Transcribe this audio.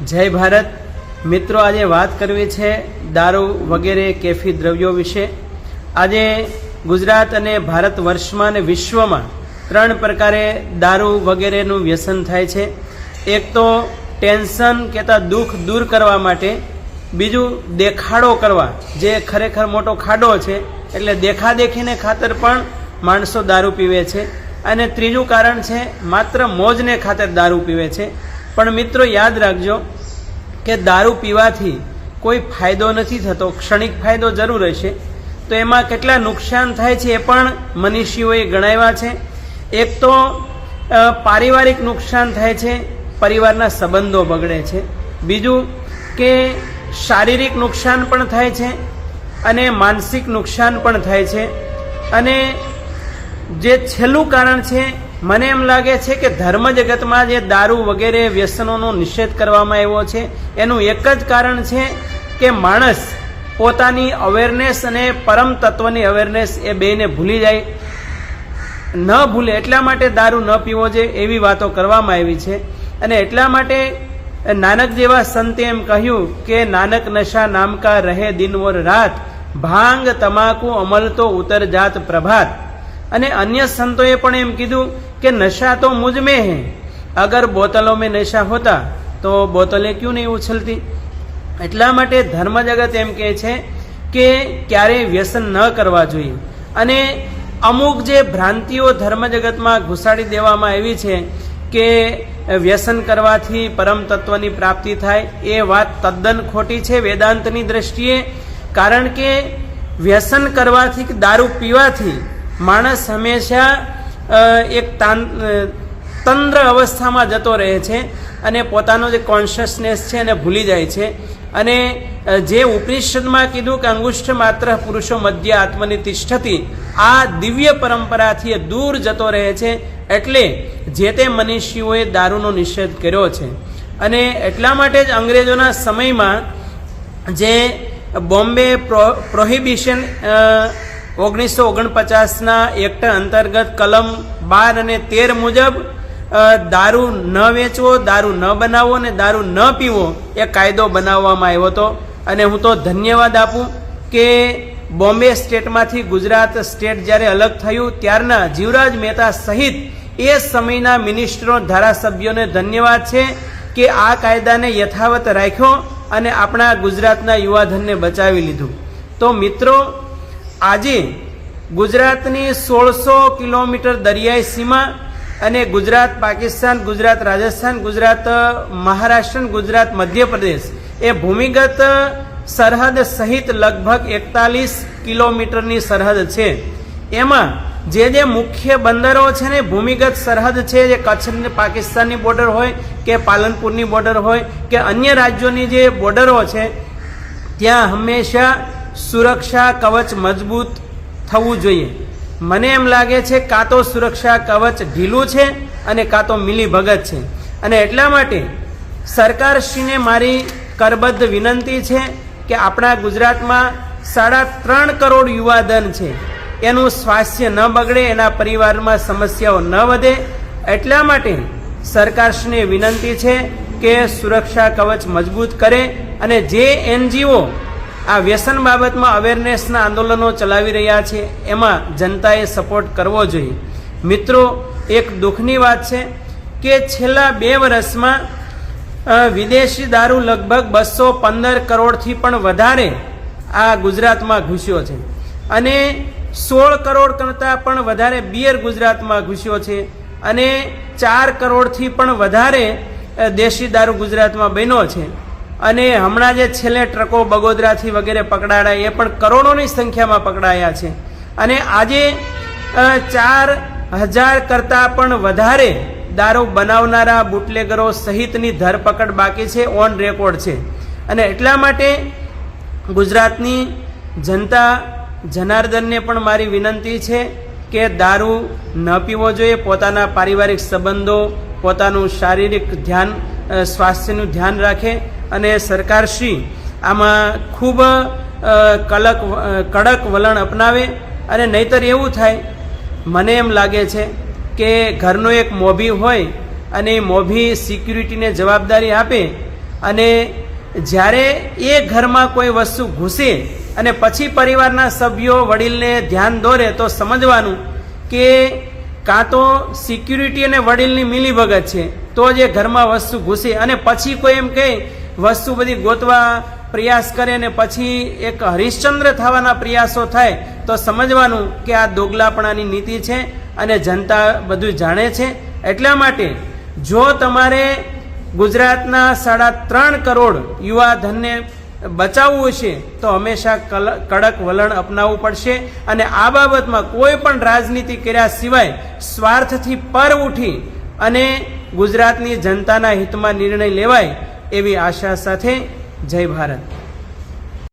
જય ભારત મિત્રો, આજે વાત કરવી છે દારૂ વગેરે કેફી દ્રવ્યો વિશે। આજે ગુજરાત અને ભારત વર્ષમાં અને વિશ્વમાં ત્રણ પ્રકારે દારૂ વગેરેનું વ્યસન થાય છે। એક તો ટેન્શન કહેતા દુઃખ દૂર કરવા માટે, બીજું દેખાડો કરવા, જે ખરેખર મોટો ખાડો છે, એટલે દેખાદેખીને ખાતર પણ માણસો દારૂ પીવે છે, અને ત્રીજું કારણ છે માત્ર મોજને ખાતર દારૂ પીવે છે। પણ મિત્રો યાદ રાખજો કે દારૂ પીવાથી કોઈ ફાયદો નથી થતો, ક્ષણિક ફાયદો જરૂર હશે, તો એમાં કેટલા નુકસાન થાય છે એ પણ મનીષીઓએ ગણાવ્યા છે। એક તો પારિવારિક નુકસાન થાય છે, પરિવારના સંબંધો બગડે છે। બીજું કે શારીરિક નુકસાન પણ થાય છે અને માનસિક નુકસાન પણ થાય છે। અને જે છેલ્લું કારણ છે, મને એમ લાગે છે કે ધર્મ જગતમાં જે દારૂ વગેરે વ્યસનોનો નિષેધ કરવામાં આવ્યો છે, એનું એક જ કારણ છે કે માણસ પોતાની અવેરનેસ અને પરમ તત્વની અવેરનેસ એ બેને ભૂલી જાય, ન ભૂલે એટલા માટે દારૂ ન પીવો જોઈએ એવી વાતો કરવામાં આવી છે। અને એટલા માટે નાનક જેવા સંતે એમ કહ્યું કે નાનક નશા નામ કા રહે દિન ઓર રાત, ભાંગ તમાકુ અમલ તો ઉતર જાત પ્રભાત। અને અન્ય સંતોએ પણ એમ કીધું કે નશા તો મુझ में है, અગર બોતલો में નશા હોતા તો બોતલે ક્यों નહીં ઉછલતી। એટલા માટે ધર્મ જગત એમ કહે છે કે ક્યારેય વ્યસન ન કરવા જોઈએ। અને અમુક જે ભ્રાંતિઓ ધર્મ જગતમાં ઘુસાડી દેવામાં આવી છે કે વ્યસન કરવાથી પરમ તત્વની પ્રાપ્તિ થાય, એ વાત તદ્દન ખોટી છે વેદાંતની દ્રષ્ટિએ। કારણ કે વ્યસન કરવાથી, દારૂ પીવાથી માણસ હંમેશા એક તંદ્ર અવસ્થામાં જતો રહે છે અને પોતાનો જે કોન્શિયસનેસ છે એને ભૂલી જાય છે। અને જે ઉપનિષદમાં કીધું કે અંગુષ્ઠ માત્ર પુરુષો મધ્ય આત્મની તિષ્ઠતિ, આ દિવ્ય પરંપરાથી દૂર જતો રહે છે। એટલે જે તે મનીષીઓએ દારૂનો નિષેધ કર્યો છે। અને એટલા માટે જ અંગ્રેજોના સમયમાં જે બોમ્બે પ્રોહિબિશન 1949ના એક્ટ અંતર્ગત કલમ 12 અને 13 મુજબ દારૂ ન વેચવો, દારૂ ન બનાવવો અને દારૂ ન પીવો એ કાયદો બનાવવામાં આવ્યો હતો। અને હું તો ધન્યવાદ આપું કે બોમ્બે સ્ટેટમાંથી ગુજરાત સ્ટેટ જ્યારે અલગ થયું ત્યારના જીવરાજ મહેતા સહિત એ સમયના મિનિસ્ટરો, ધારાસભ્યોને ધન્યવાદ છે કે આ કાયદાને યથાવત રાખ્યો અને આપણા ગુજરાતના યુવાધનને બચાવી લીધું। તો મિત્રો, આજે ગુજરાતની 1600 કિલોમીટર દરિયાઈ સીમા અને ગુજરાત પાકિસ્તાન, ગુજરાત રાજસ્થાન, ગુજરાત મહારાષ્ટ્ર, ગુજરાત મધ્યપ્રદેશ એ ભૂમિગત સરહદ સહિત લગભગ 41 કિલોમીટરની સરહદ છે। એમાં જે મુખ્ય બંદરો છે ને, ભૂમિગત સરહદ છે, જે કચ્છ પાકિસ્તાનની બોર્ડર હોય કે પાલનપુરની બોર્ડર હોય કે અન્ય રાજ્યોની જે બોર્ડરો છે, ત્યાં હંમેશા સુરક્ષા કવચ મજબૂત થવું જોઈએ। મને એમ લાગે છે કાં તો સુરક્ષા કવચ ઢીલું છે અને કાં તો મિલીભગત છે। અને એટલા માટે સરકારશ્રીને મારી કરબદ્ધ વિનંતી છે કે આપણા ગુજરાતમાં 3.5 કરોડ યુવાધન છે, એનું સ્વાસ્થ્ય ન બગડે, એના પરિવારમાં સમસ્યાઓ ન વધે। એટલા માટે સરકારશ્રીને વિનંતી છે કે સુરક્ષા કવચ મજબૂત કરે। અને જે NGO આ વ્યસન બાબતમાં અવેરનેસના આંદોલનો ચલાવી રહ્યા છે, એમાં જનતાએ સપોર્ટ કરવો જોઈએ। મિત્રો, એક દુઃખની વાત છે કે છેલ્લા 2 વર્ષમાં વિદેશી દારૂ લગભગ 215 કરોડથી પણ વધારે આ ગુજરાતમાં ઘૂસ્યો છે, અને 16 કરોડ કરતાં પણ વધારે બિયર ગુજરાતમાં ઘૂસ્યો છે, અને 4 કરોડથી પણ વધારે દેશી દારૂ ગુજરાતમાં બન્યો છે। અને હમણાં જે છેલ્લે ટ્રકો બગોદરાથી વગેરે પકડાયા, એ પણ કરોડોની સંખ્યામાં પકડાયા છે। અને આજે 4000 કરતાં પણ વધારે દારૂ બનાવનારા બુટલેગરો સહિતની ધરપકડ બાકી છે, ઓન રેકોર્ડ છે। અને એટલા માટે ગુજરાતની જનતા જનાર્દનને પણ મારી વિનંતી છે કે દારૂ ન પીવો જોઈએ, પોતાના પારિવારિક સંબંધો, પોતાનું શારીરિક ધ્યાન, સ્વાસ્થ્યનું ધ્યાન રાખે। અને સરકારશ્રી આમાં ખૂબ કડક વલણ અપનાવે। અને નહીતર એવું થાય, મને એમ લાગે છે કે ઘરનો એક મોભી હોય અને મોભી સિક્યુરિટીને જવાબદારી આપે અને જ્યારે એ ઘરમાં કોઈ વસ્તુ ઘૂસે અને પછી પરિવારના સભ્યો વડીલને ધ્યાન દોરે તો સમજવાનું કે કાં તો સિક્યુરિટી અને વડીલની મિલીભગત છે તો જ એ ઘરમાં વસ્તુ ઘૂસે, અને પછી કોઈ એમ કહે વસ્તુ બધી ગોતવા પ્રયાસ કરે ને પછી એક હરિશ્ચંદ્ર થવાના પ્રયાસો થાય તો સમજવાનું કે આ દોગલાપણાની નીતિ છે અને જનતા બધું જાણે છે. એટલા માટે જો તમારે ગુજરાતના 3.5 કરોડ યુવા ધનને બચાવવું છે તો હંમેશા કડક વલણ અપનાવવું પડશે, અને આ બાબતમાં કોઈ પણ રાજનીતિ કર્યા સિવાય સ્વાર્થથી પર ઉઠી અને ગુજરાતની જનતાના હિતમાં નિર્ણય લેવાય એવી આશા સાથે જય ભારત.